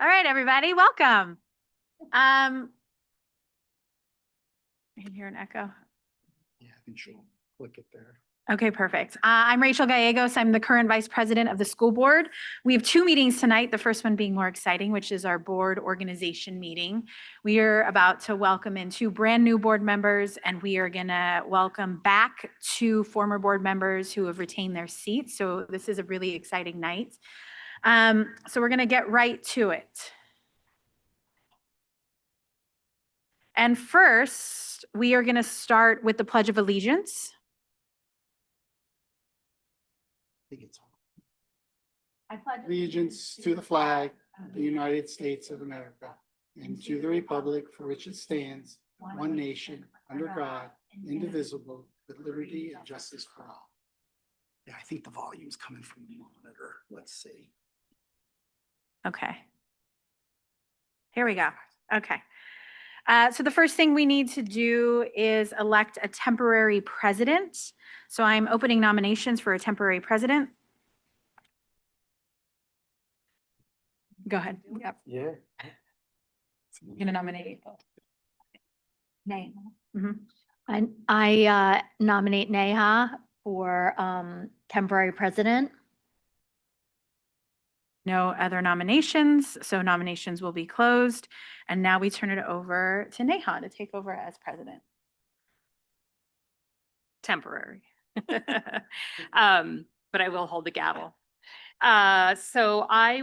All right, everybody, welcome. I can hear an echo. Yeah, I think she'll click it there. Okay, perfect. I'm Rachel Gallegos. I'm the current vice president of the school board. We have two meetings tonight, the first one being more exciting, which is our board organization meeting. We are about to welcome in two brand new board members, and we are going to welcome back two former board members who have retained their seats. So this is a really exciting night. So we're going to get right to it. And first, we are going to start with the Pledge of Allegiance. I think it's I pledge allegiance to the flag of the United States of America and to the republic for which it stands, one nation, under God, indivisible, with liberty and justice for all. Yeah, I think the volume's coming from the monitor. Let's see. Okay. Here we go. Okay. So the first thing we need to do is elect a temporary president. So I'm opening nominations for a temporary president. Go ahead. Yep. Yeah. You're gonna nominate. Neha. Mhm. I nominate Neha for temporary president. No other nominations, so nominations will be closed. And now we turn it over to Neha to take over as president. Temporary. But I will hold the gavel. So I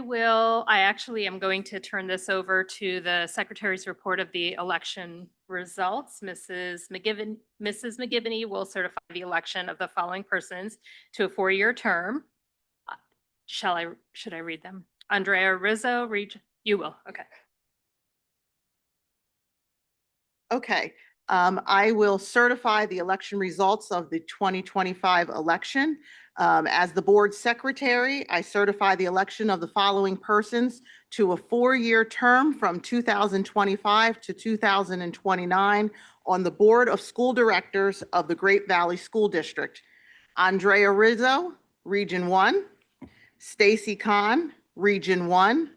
actually am going to turn this over to the Secretary's report of the election results. Mrs. McGivney will certify the election of the following persons to a 4-year term. Should I read them? Andrea Rizzo, you will, okay. Okay, I will certify the election results of the 2025 election. As the board secretary, I certify the election of the following persons to a 4-year term from 2025 to 2029 on the Board of School Directors of the Great Valley School District. Andrea Rizzo, Region 1. Stacy Kahn, Region 1.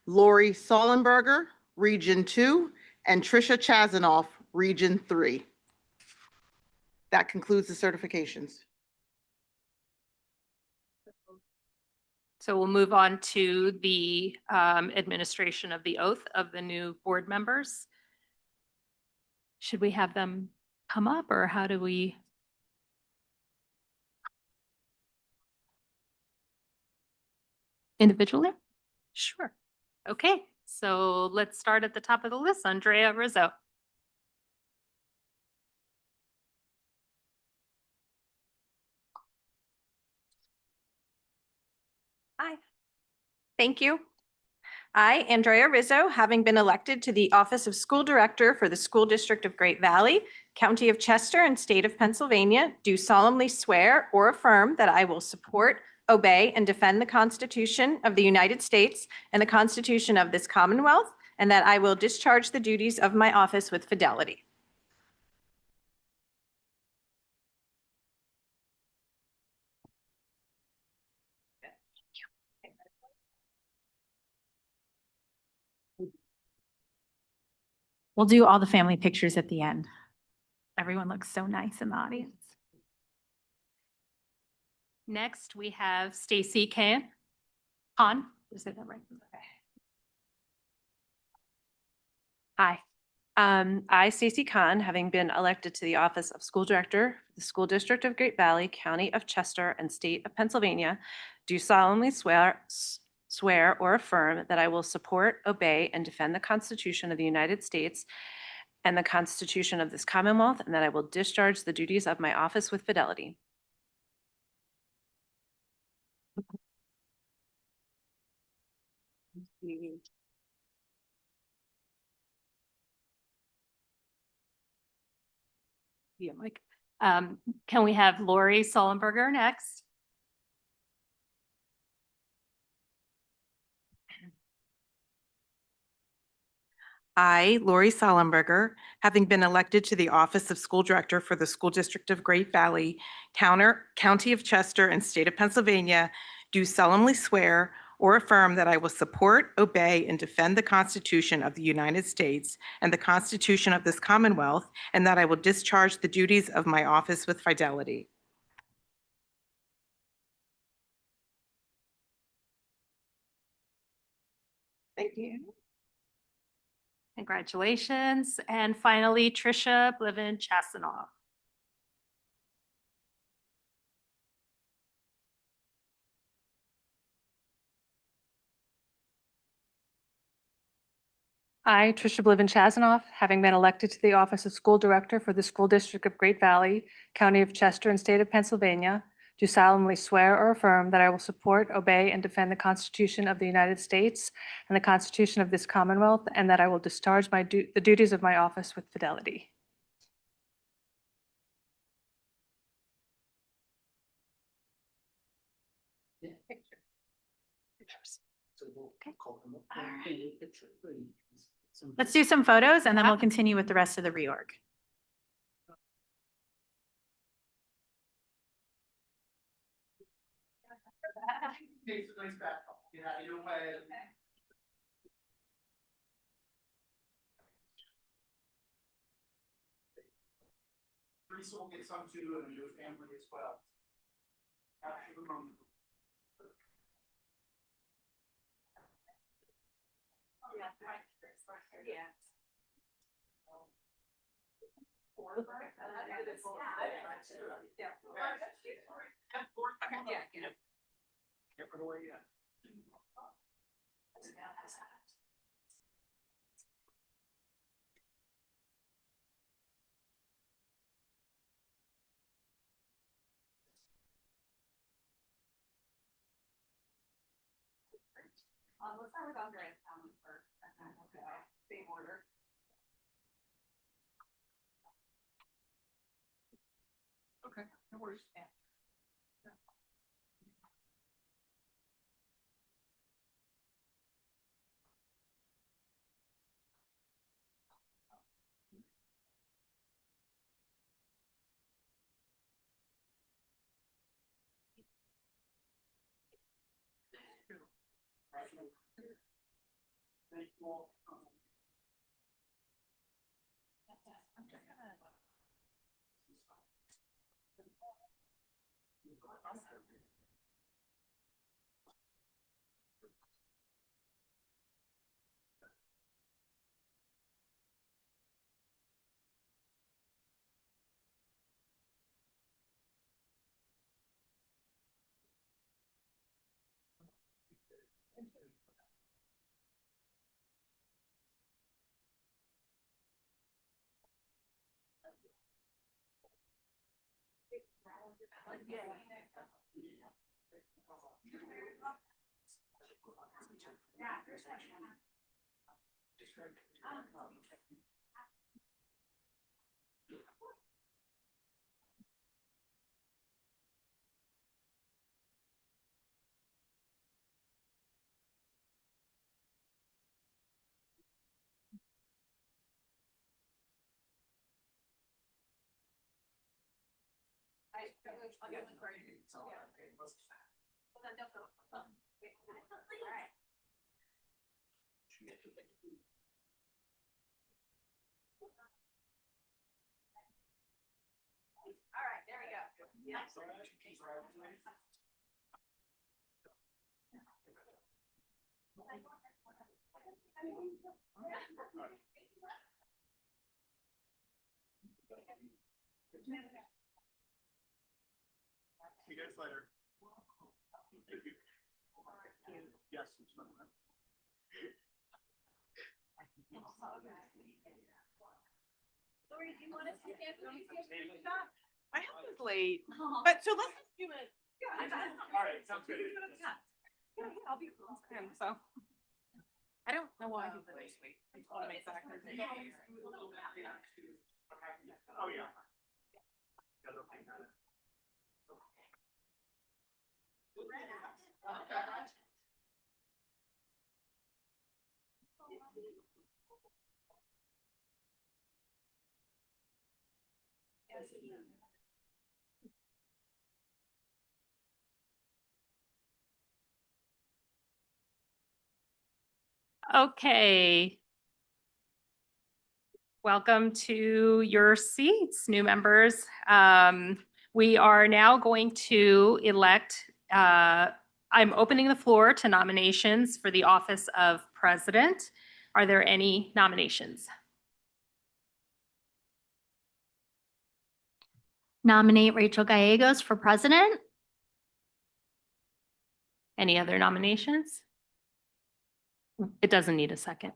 Lori Sollenberger, Region 2. And Tricia Chazanoff, Region 3. That concludes the certifications. So we'll move on to the administration of the oath of the new board members. Should we have them come up, or how do we? Individually? Sure. Okay, so let's start at the top of the list. Andrea Rizzo. Hi. Thank you. I, Andrea Rizzo, having been elected to the office of School Director for the School District of Great Valley, County of Chester, and State of Pennsylvania, do solemnly swear or affirm that I will support, obey, and defend the Constitution of the United States and the Constitution of this Commonwealth, and that I will discharge the duties of my office with fidelity. We'll do all the family pictures at the end. Everyone looks so nice in the audience. Next, we have Stacy Kahn. Did I say that right? Okay. Hi, I, Stacy Kahn, having been elected to the office of School Director for the School District of Great Valley, County of Chester, and State of Pennsylvania, do solemnly swear or affirm that I will support, obey, and defend the Constitution of the United States and the Constitution of this Commonwealth, and that I will discharge the duties of my office with fidelity. Yeah, Mike. Can we have Lori Sollenberger next? I, Lori Sollenberger, having been elected to the office of School Director for the School District of Great Valley, County of Chester, and State of Pennsylvania, do solemnly swear or affirm that I will support, obey, and defend the Constitution of the United States and the Constitution of this Commonwealth, and that I will discharge the duties of my office with fidelity. Thank you. Congratulations. And finally, Tricia Bliven Chasanoff. I, Tricia Bliven Chasanoff, having been elected to the office of School Director for the School District of Great Valley, County of Chester, and State of Pennsylvania, do solemnly swear or affirm that I will support, obey, and defend the Constitution of the United States and the Constitution of this Commonwealth, and that I will discharge the duties of my office with fidelity. So we'll call them up. Let's do some photos and then we'll continue with the rest of the reorg. Teresa will get some too, and your family as well. Capture the moment. Can't put away yet. Let's start with Andrea first. Same order. Okay, no worries. Thank you all. All right, there we go. Yeah. See you guys later. Thank you. Yes. It's fun. My husband's late, but so let's just do it. All right, sounds good. I'll be him, so. I don't know why he's late. I told him exactly. Oh, yeah. Okay. Welcome to your seats, new members. We are now going to elect, I'm opening the floor to nominations for the office of president. Are there any nominations? Nominate Rachel Gallegos for president. Any other nominations? It doesn't need a second.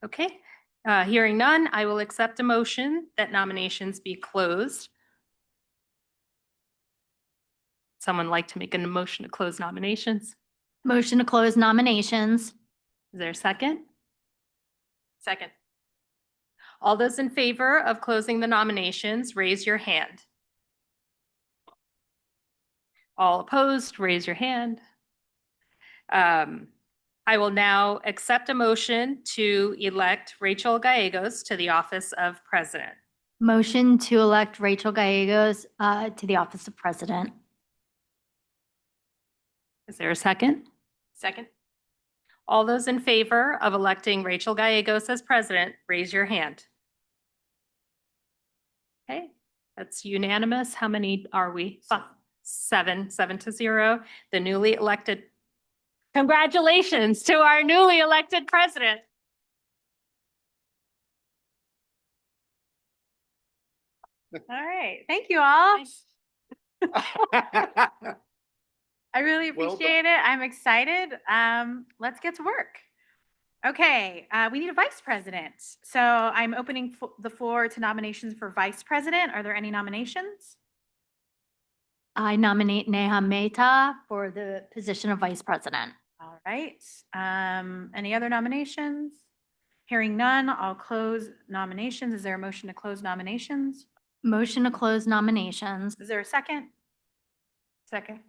Okay, hearing none, I will accept a motion that nominations be closed. Someone like to make a motion to close nominations? Motion to close nominations. Is there a second? Second. All those in favor of closing the nominations, raise your hand. All opposed, raise your hand. I will now accept a motion to elect Rachel Gallegos to the office of president. Motion to elect Rachel Gallegos to the office of president. Is there a second? Second. All those in favor of electing Rachel Gallegos as president, raise your hand. Okay, that's unanimous. How many are we? Seven to zero. The newly elected. Congratulations to our newly elected president. All right, thank you all. I really Well done. appreciate it. I'm excited. Let's get to work. Okay, we need a vice president. So I'm opening the floor to nominations for vice president. Are there any nominations? I nominate Neha Mehta for the position of vice president. All right. Any other nominations? Hearing none, I'll close nominations. Is there a motion to close nominations? Motion to close nominations. Is there a second? Second.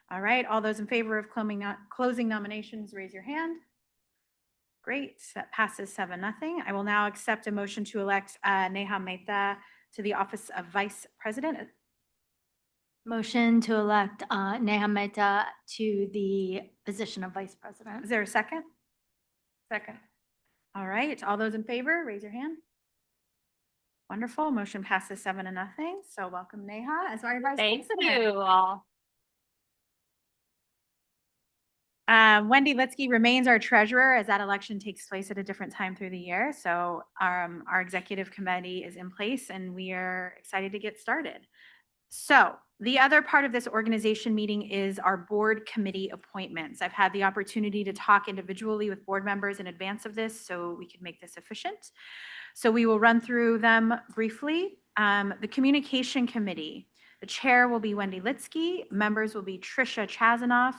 All right, all those in favor of closing nominations, raise your hand. Great, that passes 7-0. I will now accept a motion to elect Neha Mehta to the office of vice president. Motion to elect Neha Mehta to the position of vice president. Is there a second? Second. All right, all those in favor, raise your hand. Wonderful, motion passes 7-0. So welcome Neha as our vice Thank president. you all. Wendy Litsky remains our treasurer as that election takes place at a different time through the year. So our executive committee is in place and we are excited to get started. So the other part of this organization meeting is our board committee appointments. I've had the opportunity to talk individually with board members in advance of this so we can make this efficient. So we will run through them briefly. The communication committee, the chair will be Wendy Litsky, members will be Trisha Chazanoff,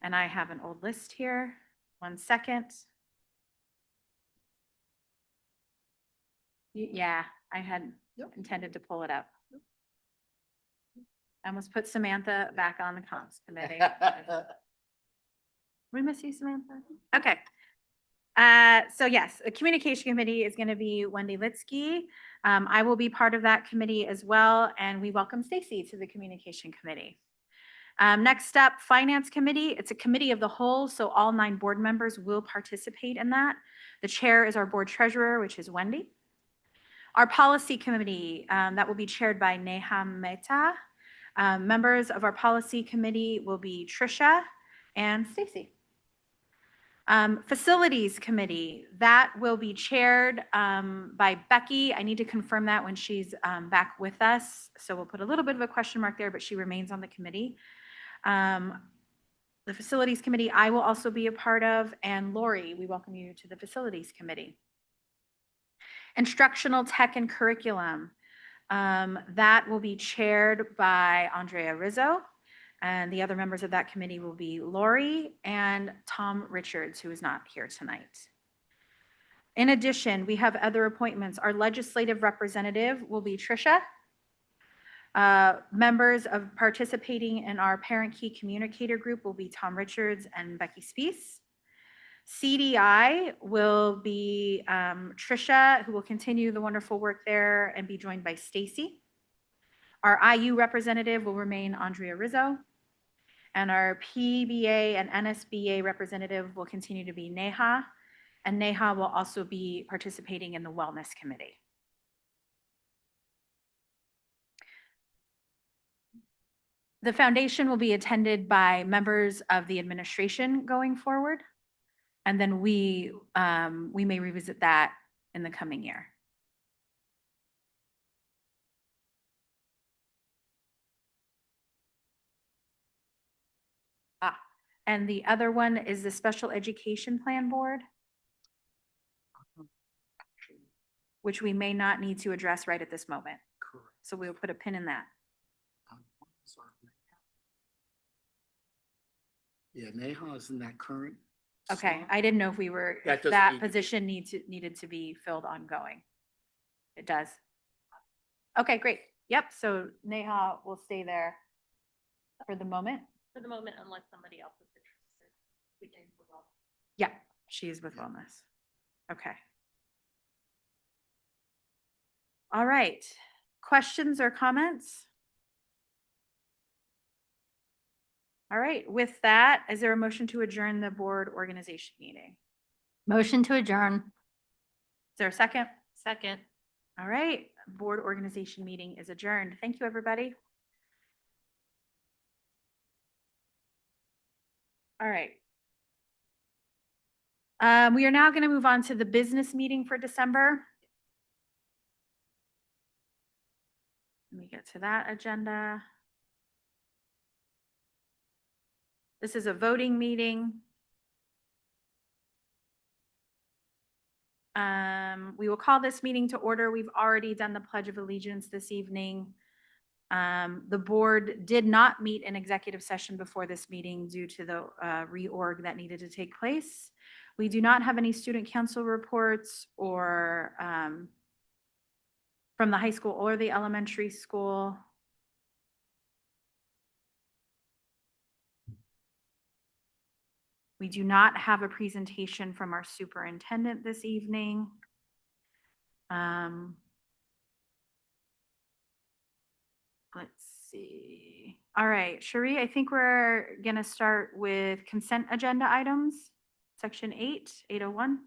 and I have an old list here. 1 second. Yeah, I had intended to pull it up. I almost put Samantha back on the comms committee. We miss you, Samantha. Okay. So yes, the communication committee is going to be Wendy Litsky. I will be part of that committee as well, and we welcome Stacy to the communication committee. Next up, finance committee. It's a committee of the whole, so all 9 board members will participate in that. The chair is our board treasurer, which is Wendy. Our policy committee, that will be chaired by Neha Mehta. Members of our policy committee will be Trisha and Stacy. Facilities committee, that will be chaired by Becky. I need to confirm that when she's back with us. So we'll put a little bit of a question mark there, but she remains on the committee. The facilities committee I will also be a part of, and Lori, we welcome you to the facilities committee. Instructional tech and curriculum, that will be chaired by Andrea Rizzo. And the other members of that committee will be Lori and Tom Richards, who is not here tonight. In addition, we have other appointments. Our legislative representative will be Trisha. Members of participating in our parent key communicator group will be Tom Richards and Becky Spees. CDI will be Trisha, who will continue the wonderful work there and be joined by Stacy. Our IU representative will remain Andrea Rizzo. And our PBA and NSBA representative will continue to be Neha, and Neha will also be participating in the Wellness Committee. The foundation will be attended by members of the administration going forward. And then we may revisit that in the coming year. And the other one is the Special Education Plan Board, which we may not need to address right at this moment. Correct. So we'll put a pin in that. Sorry. Yeah, Neha is in that current. Okay, slot. I didn't know if we were, That if doesn't that need to be. position needed to be filled ongoing. It does. Okay, great. Yep, so Neha will stay there for the moment. For the moment, unless somebody else is interested. We can move on. Yeah, she's with wellness. Okay. All right. Questions or comments? All right, with that, is there a motion to adjourn the board organization meeting? Motion to adjourn. Is there a second? Second. All right, board organization meeting is adjourned. Thank you, everybody. All right. We are now going to move on to the business meeting for December. Let me get to that agenda. This is a voting meeting. We will call this meeting to order. We've already done the Pledge of Allegiance this evening. The board did not meet in executive session before this meeting due to the reorg that needed to take place. We do not have any student council reports or from the high school or the elementary school. We do not have a presentation from our superintendent this evening. Let's see. All right, Cherie, I think we're going to start with consent agenda items, section 8, 801.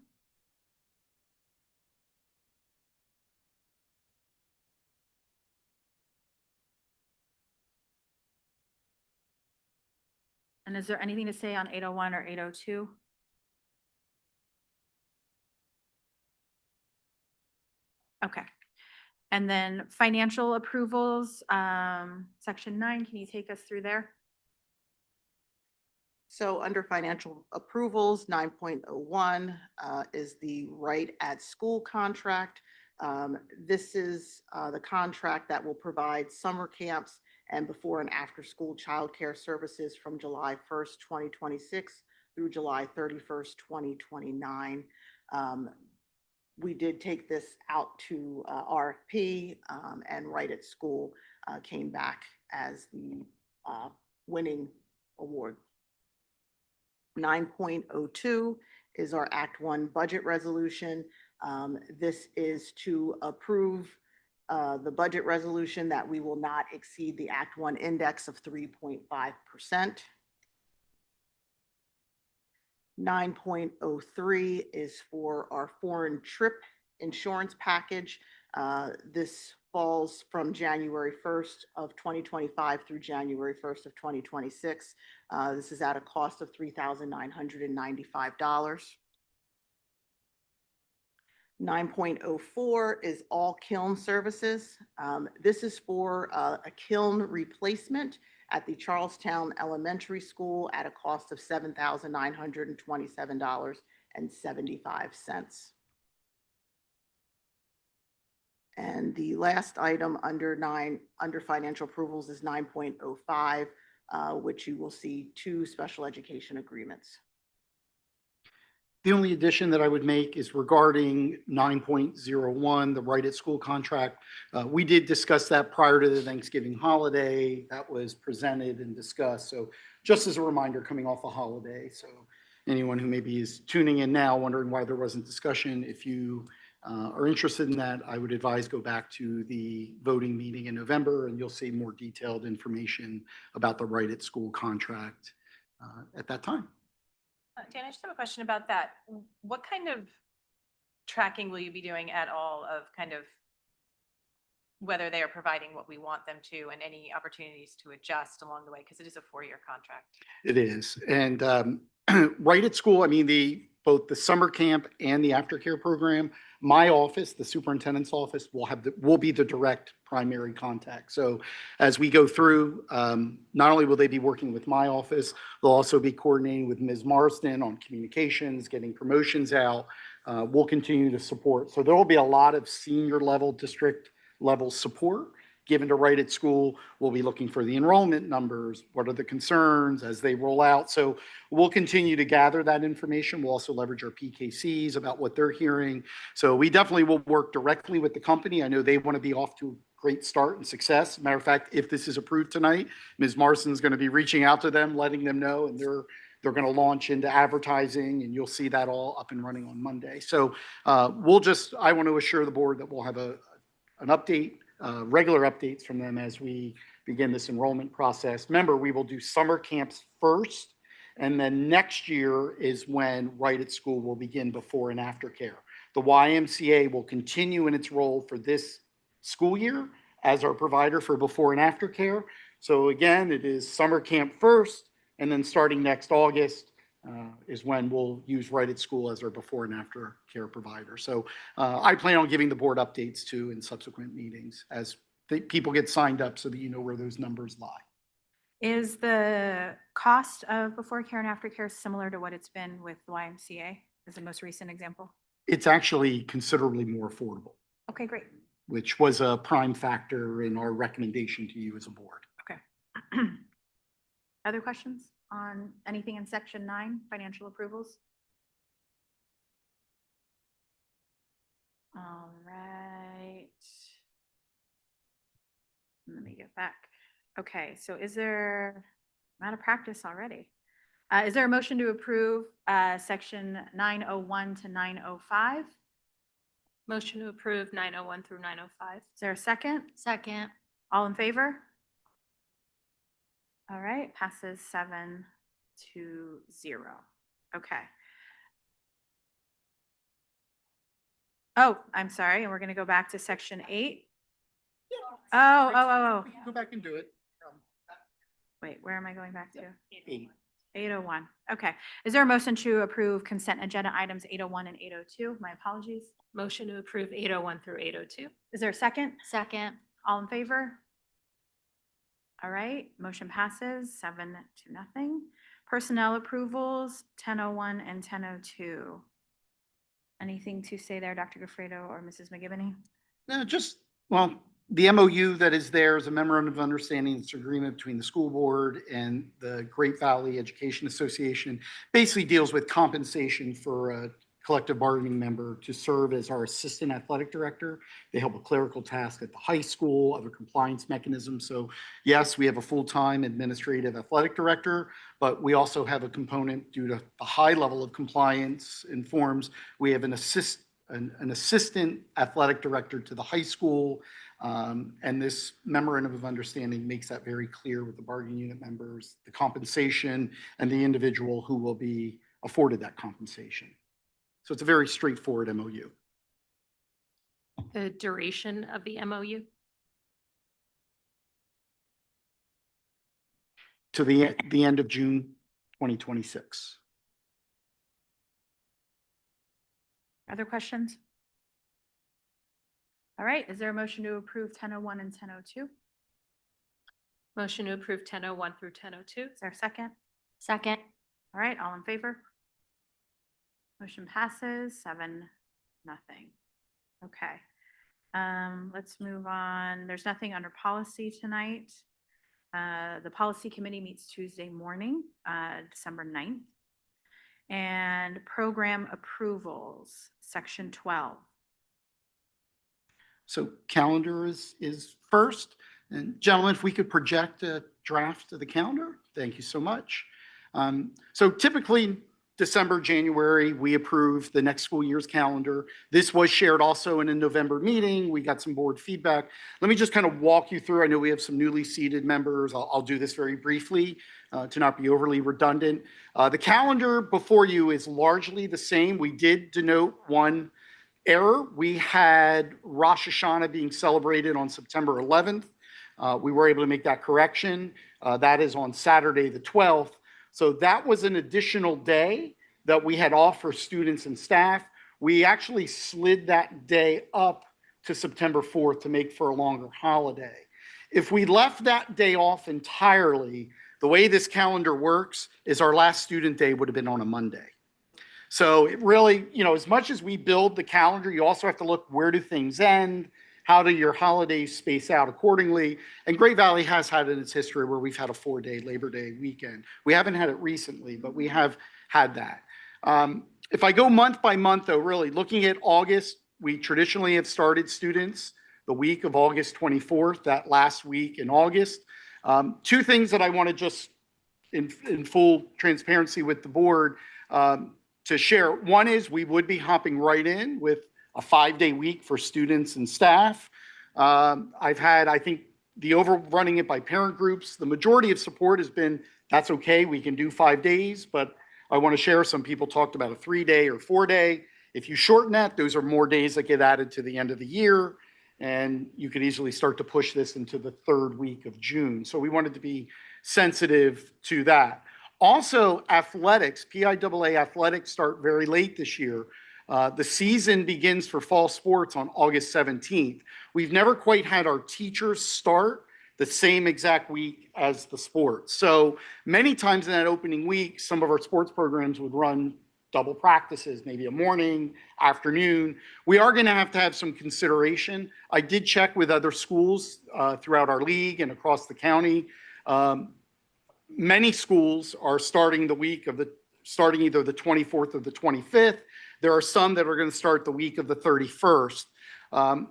And is there anything to say on 801 or 802? Okay. And then financial approvals, section 9, can you take us through there? So under financial approvals, 9.01 is the right at school contract. This is the contract that will provide summer camps and before and after school childcare services from July 1st, 2026 through July 31st, 2029. We did take this out to RFP and Right at School came back as the winning award. 9.02 is our Act 1 budget resolution. This is to approve the budget resolution that we will not exceed the Act 1 index of 3.5%. 9.03 is for our foreign trip insurance package. This falls from January 1st of 2025 through January 1st of 2026. This is at a cost of $3,995. 9.04 is all kiln services. This is for a kiln replacement at the Charlestown Elementary School at a cost of $7,927.75. And the last item under financial approvals is 9.05, which you will see 2 special education agreements. The only addition that I would make is regarding 9.01, the right at school contract. We did discuss that prior to the Thanksgiving holiday. That was presented and discussed. So just as a reminder, coming off a holiday. So anyone who maybe is tuning in now wondering why there wasn't discussion, if you are interested in that, I would advise go back to the voting meeting in November, and you'll see more detailed information about the Right at School contract at that time. Dan, I just have a question about that. What kind of tracking will you be doing at all of kind of whether they are providing what we want them to and any opportunities to adjust along the way? Because it is a 4-year contract. It is. And Right at School, I mean, both the summer camp and the aftercare program, my office, the superintendent's office, will be the direct primary contact. So as we go through, not only will they be working with my office, they'll also be coordinating with Ms. Marsden on communications, getting promotions out. We'll continue to support. So there will be a lot of senior level, district level support given to Right at School. We'll be looking for the enrollment numbers. What are the concerns as they roll out? So we'll continue to gather that information. We'll also leverage our PKCs about what they're hearing. So we definitely will work directly with the company. I know they want to be off to a great start and success. Matter of fact, if this is approved tonight, Ms. Marston is going to be reaching out to them, letting them know, and they're going to launch into advertising, and you'll see that all up and running on Monday. So I want to assure the board that we'll have an update, regular updates from them as we begin this enrollment process. Remember, we will do summer camps first, and then next year is when Right at School will begin before and after care. The YMCA will continue in its role for this school year as our provider for before and after care. So again, it is summer camp first, and then starting next August is when we'll use Right at School as our before and after care provider. So I plan on giving the board updates too in subsequent meetings as people get signed up so that you know where those numbers lie. Is the cost of before care and after care similar to what it's been with the YMCA as the most recent example? It's actually considerably more affordable, Okay, great. which was a prime factor in our recommendation to you as a board. Okay. Other questions on anything in section 9, financial approvals? All right. Let me get back. Okay, so I'm out of practice already. Is there a motion to approve section 901 to 905? Motion to approve 901 through 905. Is there a second? Second. All in favor? All right, passes 7-0. Okay. Oh, I'm sorry, and we're going to go back to section 8. Oh. Go back and do it. Wait, where am I going back to? 8. 801. Okay. Is there a motion to approve consent agenda items 801 and 802? My apologies. Motion to approve 801 through 802. Is there a second? Second. All in favor? All right, motion passes 7-0. Personnel approvals, 1001 and 1002. Anything to say there, Dr. Gofredo or Mrs. McGivney? No, the MOU that is there is a memorandum of understanding. It's an agreement between the school board and the Great Valley Education Association. Basically deals with compensation for a collective bargaining member to serve as our assistant athletic director. They help with clerical tasks at the high school, other compliance mechanisms. So yes, we have a full-time administrative athletic director, but we also have a component due to the high level of compliance in forms. We have an assistant athletic director to the high school. And this memorandum of understanding makes that very clear with the bargaining unit members, the compensation, and the individual who will be afforded that compensation. So it's a very straightforward MOU. The duration of the MOU? To the end of June 2026. Other questions? All right, is there a motion to approve 1001 and 1002? Motion to approve 1001 through 1002. Is there a second? Second. All right, all in favor? Motion passes 7-0. Okay. Let's move on. There's nothing under policy tonight. The policy committee meets Tuesday morning, December 9th. And program approvals, section 12. So calendar is first. And gentlemen, if we could project a draft of the calendar, thank you so much. So typically December, January, we approved the next school year's calendar. This was shared also in a November meeting. We got some board feedback. Let me just kind of walk you through. I know we have some newly seated members. I'll do this very briefly to not be overly redundant. The calendar before you is largely the same. We did denote one error. We had Rosh Hashanah being celebrated on September 11th. We were able to make that correction. That is on Saturday, the 12th. So that was an additional day that we had off for students and staff. We actually slid that day up to September 4th to make for a longer holiday. If we left that day off entirely, the way this calendar works is our last student day would have been on a Monday. So it really, as much as we build the calendar, you also have to look, where do things end? How do your holidays space out accordingly? And Great Valley has had in its history where we've had a 4-day Labor Day weekend. We haven't had it recently, but we have had that. If I go month by month, though, really looking at August, we traditionally have started students the week of August 24th, that last week in August. Two things that I want to just in full transparency with the board to share. One is we would be hopping right in with a 5-day week for students and staff. I've had, I think, the overrunning it by parent groups. The majority of support has been, that's okay, we can do 5 days, but I want to share, some people talked about a 3-day or 4-day. If you shorten that, those are more days that get added to the end of the year, and you could easily start to push this into the 3rd week of June. So we wanted to be sensitive to that. Also, athletics, PIAA athletics start very late this year. The season begins for fall sports on August 17th. We've never quite had our teachers start the same exact week as the sports. So many times in that opening week, some of our sports programs would run double practices, maybe a morning, afternoon. We are going to have some consideration. I did check with other schools throughout our league and across the county. Many schools are starting the week of starting either the 24th or the 25th. There are some that are going to start the week of the 31st.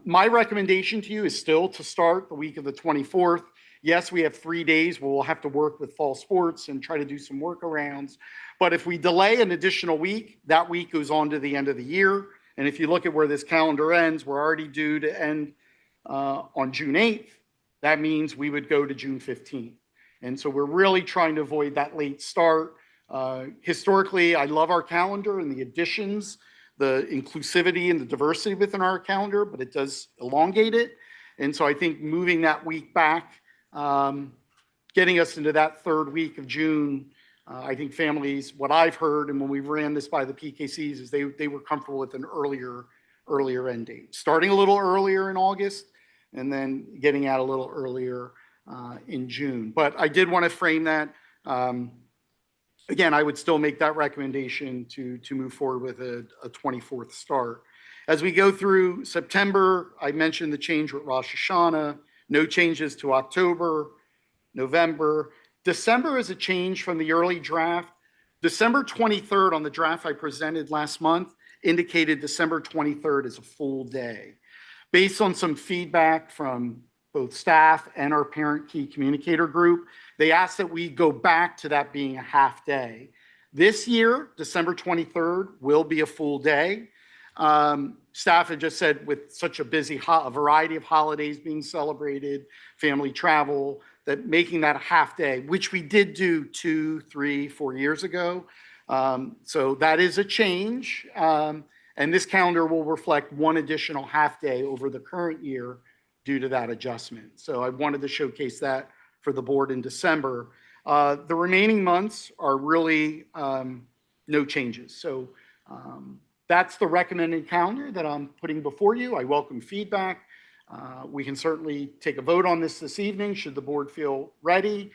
My recommendation to you is still to start the week of the 24th. Yes, we have 3 days where we'll have to work with fall sports and try to do some workarounds. But if we delay an additional week, that week goes on to the end of the year. And if you look at where this calendar ends, we're already due to end on June 8th. That means we would go to June 15th. And so we're really trying to avoid that late start. Historically, I love our calendar and the additions, the inclusivity and the diversity within our calendar, but it does elongate it. And so I think moving that week back, getting us into that 3rd week of June, I think families, what I've heard, and when we ran this by the PKCs, is they were comfortable with an earlier end date. Starting a little earlier in August and then getting out a little earlier in June. But I did want to frame that. Again, I would still make that recommendation to move forward with a 24th start. As we go through September, I mentioned the change with Rosh Hashanah, no changes to October, November. December is a change from the early draft. December 23rd on the draft I presented last month indicated December 23rd is a full day. Based on some feedback from both staff and our parent key communicator group, they asked that we go back to that being a half day. This year, December 23rd will be a full day. Staff had just said with such a busy, a variety of holidays being celebrated, family travel, that making that a half day, which we did do 2, 3, 4 years ago. So that is a change. And this calendar will reflect one additional half day over the current year due to that adjustment. So I wanted to showcase that for the board in December. The remaining months are really no changes. So that's the recommended calendar that I'm putting before you. I welcome feedback. We can certainly take a vote on this evening should the board feel ready.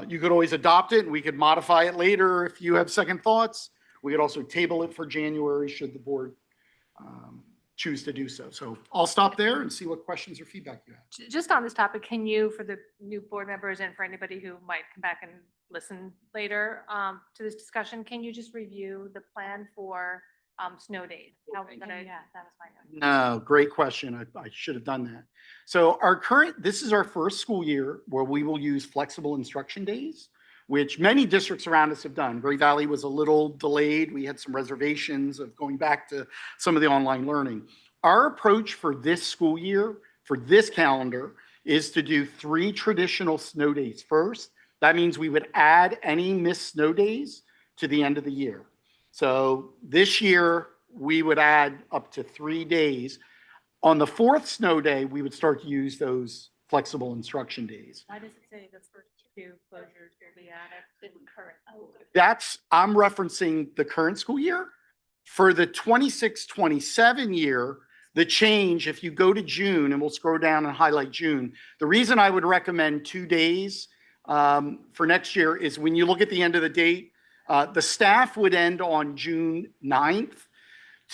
You could always adopt it and we could modify it later if you have second thoughts. We could also table it for January should the board choose to do so. So I'll stop there and see what questions or feedback you have. Just on this topic, can you, for the new board members and for anybody who might come back and listen later to this discussion, can you just review the plan for snow days? How we're gonna, yeah, that was my note. No, great question. I should have done that. So this is our first school year where we will use flexible instruction days. which many districts around us have done. Great Valley was a little delayed. We had some reservations of going back to some of the online learning. Our approach for this school year, for this calendar, is to do 3 traditional snow days first. That means we would add any missed snow days to the end of the year. So this year, we would add up to 3 days. On the 4th snow day, we would start to use those flexible instruction days. Why does it say the first 2 closures will be added in current? I'm referencing the current school year. For the 26-27 year, the change, if you go to June, and we'll scroll down and highlight June, the reason I would recommend 2 days for next year is when you look at the end of the date, the staff would end on June 9th.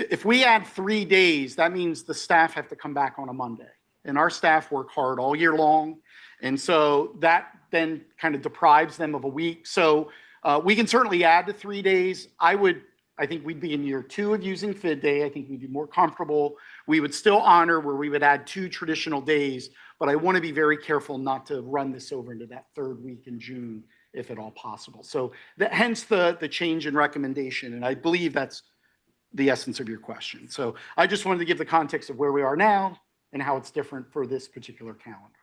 If we add 3 days, that means the staff have to come back on a Monday. And our staff work hard all year long. And so that then kind of deprives them of a week. So we can certainly add to 3 days. I think we'd be in year 2 of using FID Day. I think we'd be more comfortable. We would still honor where we would add 2 traditional days, but I want to be very careful not to run this over into that 3rd week in June, if at all possible. So hence the change in recommendation. And I believe that's the essence of your question. So I just wanted to give the context of where we are now and how it's different for this particular calendar.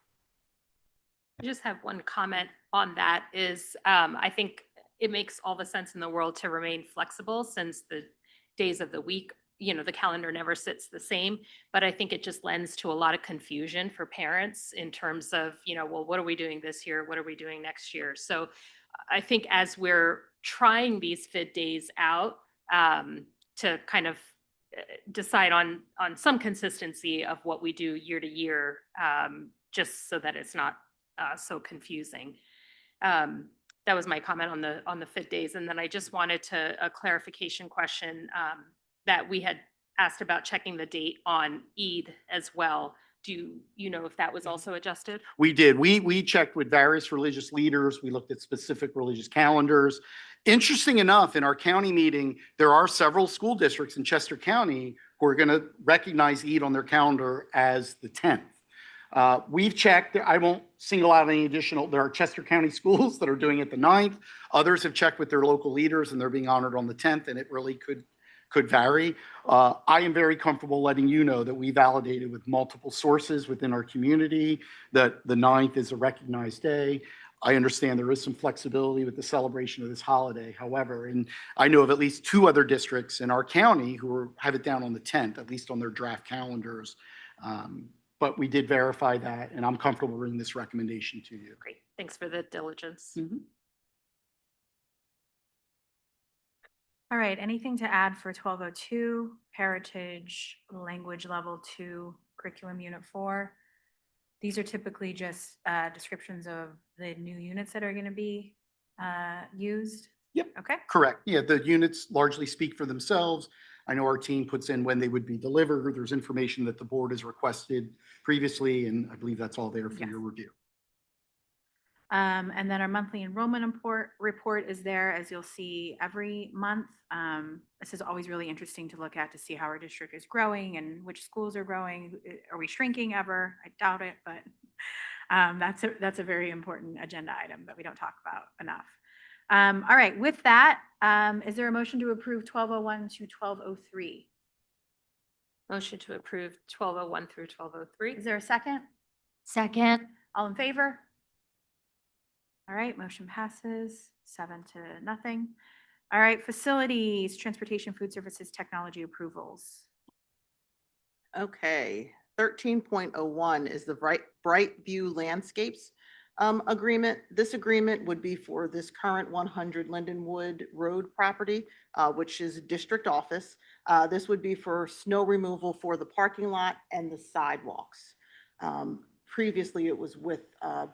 I just have one comment on that is, I think it makes all the sense in the world to remain flexible since the days of the week, the calendar never sits the same. But I think it just lends to a lot of confusion for parents in terms of, well, what are we doing this year? What are we doing next year? So I think as we're trying these FID days out, to kind of decide on some consistency of what we do year to year, just so that it's not so confusing. That was my comment on the FID days. And then I just wanted a clarification question that we had asked about checking the date on Eid as well. Do you know if that was also adjusted? We did. We checked with various religious leaders. We looked at specific religious calendars. Interesting enough, in our county meeting, there are several school districts in Chester County who are going to recognize Eid on their calendar as the 10th. We've checked. I won't single out any additional. There are Chester County schools that are doing it the 9th. Others have checked with their local leaders and they're being honored on the 10th, and it really could vary. I am very comfortable letting you know that we validated with multiple sources within our community that the 9th is a recognized day. I understand there is some flexibility with the celebration of this holiday, however, and I know of at least 2 other districts in our county who have it down on the 10th, at least on their draft calendars. But we did verify that, and I'm comfortable bringing this recommendation to you. Great. Thanks for the diligence. All right, anything to add for 1202, Heritage Language Level 2, Curriculum Unit 4? These are typically just descriptions of the new units that are going to be used? Yep. Okay. Correct. Yeah, the units largely speak for themselves. I know our team puts in when they would be delivered. There's information that the board has requested previously, and I believe that's all there for your review. And then our monthly enrollment report is there, as you'll see every month. This is always really interesting to look at to see how our district is growing and which schools are growing. Are we shrinking ever? I doubt it, but that's a very important agenda item that we don't talk about enough. All right, with that, is there a motion to approve 1201 to 1203? Motion to approve 1201 through 1203. Is there a second? Second. All in favor? All right, motion passes 7-0. All right, facilities, transportation, food services, technology approvals. Okay, 13.01 is the Brightview Landscapes agreement. This agreement would be for this current 100 Lindenwood Road property, which is district office. This would be for snow removal for the parking lot and the sidewalks. Previously, it was with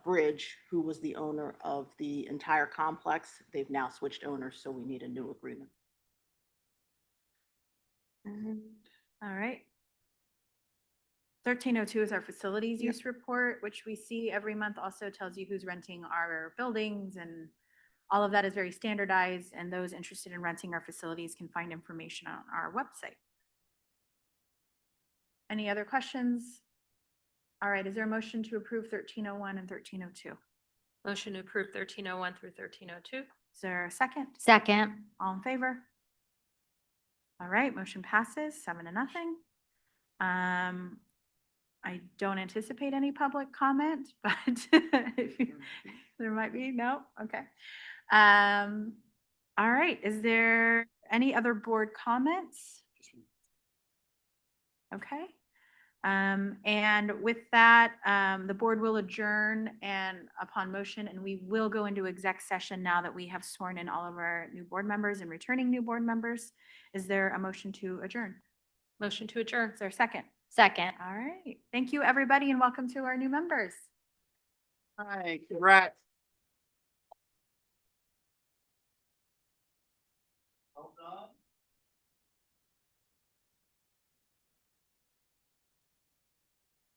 Bridge, who was the owner of the entire complex. They've now switched owners, so we need a new agreement. All right. 1302 is our facilities use report, which we see every month, also tells you who's renting our buildings, and all of that is very standardized, and those interested in renting our facilities can find information on our website. Any other questions? All right, is there a motion to approve 1301 and 1302? Motion to approve 1301 through 1302. Is there a second? Second. All in favor? All right, motion passes 7-0. I don't anticipate any public comment, but if you- there might be, no, okay. All right, is there any other board comments? Okay. And with that, the board will adjourn and upon motion, and we will go into exec session now that we have sworn in all of our new board members and returning new board members. Is there a motion to adjourn? Motion to adjourn. Is there a second? Second. All right. Thank you, everybody, and welcome to our new members. Hi, congrats.